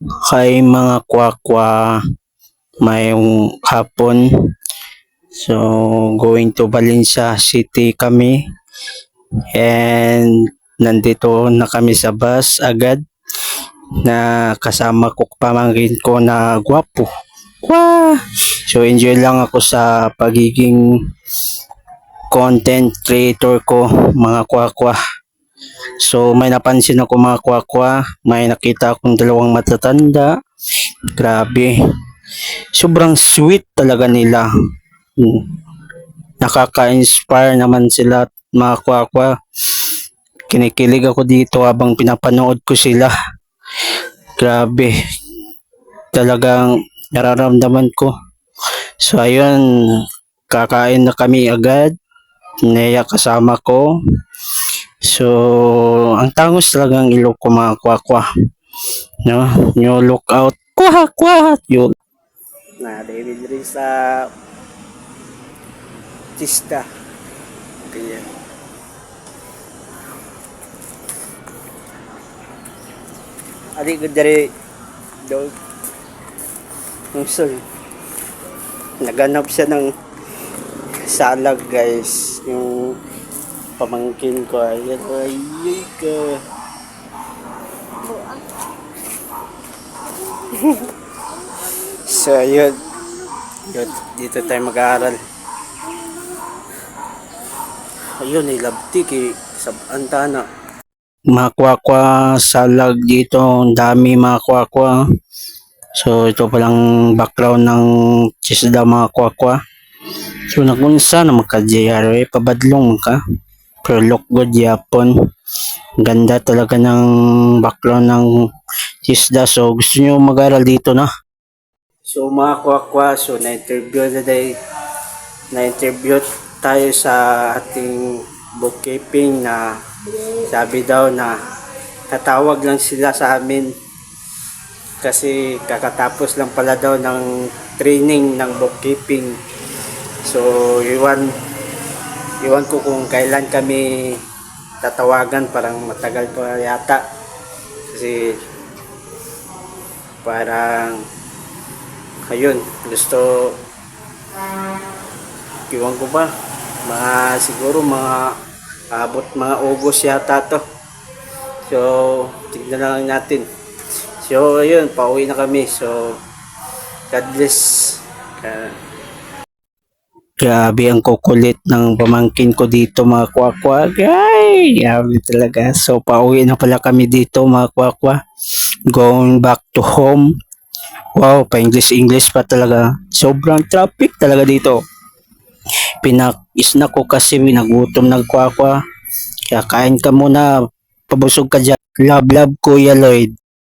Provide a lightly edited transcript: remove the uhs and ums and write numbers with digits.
Kay mga kwakwa mayong hapon. So going to Valencia City kami and nandito na kami sa bus agad na kasama ko pamangkin ko na gwapo. Wah! So enjoy lang ako sa pagiging content creator ko mga kwakwa. So may napansin ako mga kwakwa, may nakita akong dalawang matatanda. Grabe. Sobrang sweet talaga nila. Nakaka-inspire naman sila mga kwakwa. Kinikilig ako dito habang pinapanood ko sila. Grabe. Talagang nararamdaman ko. So ayun, kakain na kami agad. Neya kasama ko. So, ang tangos talagang ilok ko mga kwakwa. No? New lookout. Kwah, kwah. Yun. Na, David rin sa Tista. Ganyan. Adik ko dari dog. Sorry. Naganap siya ng salag guys. Yung pamangkin ko ayan ay ka so ayun dito tayo mag-aaral ayun ilabtik sa antana mga kwakwa salag dito ang dami mga kwakwa so ito palang background ng chisda mga kwakwa so nagunsa na magka-JR pabadlong ka pero look good yapon. Ganda talaga ng background ng isda. So gusto nyo mag-aral dito na. So mga kwakwa, so na-interview tayo sa ating bookkeeping na sabi daw na tatawag lang sila sa amin kasi kakatapos lang pala daw ng training ng bookkeeping. So iwan ko kung kailan kami tatawagan, parang matagal pa yata kasi parang ayun gusto iwan ko ba siguro mga abot mga August yata to so tignan na lang natin so ayun pauwi na kami so God bless. Grabe ang kukulit ng pamangkin ko dito mga kwakwa. Ay, grabe talaga. So, pauwi na pala kami dito mga kwakwa. Going back to home. Wow, pa-English pa talaga. Sobrang traffic talaga dito. Pinak-isna ko kasi nagutom ng kwakwa. Kaya kain ka muna. Pabusog ka dyan. Love, love, Kuya Lloyd.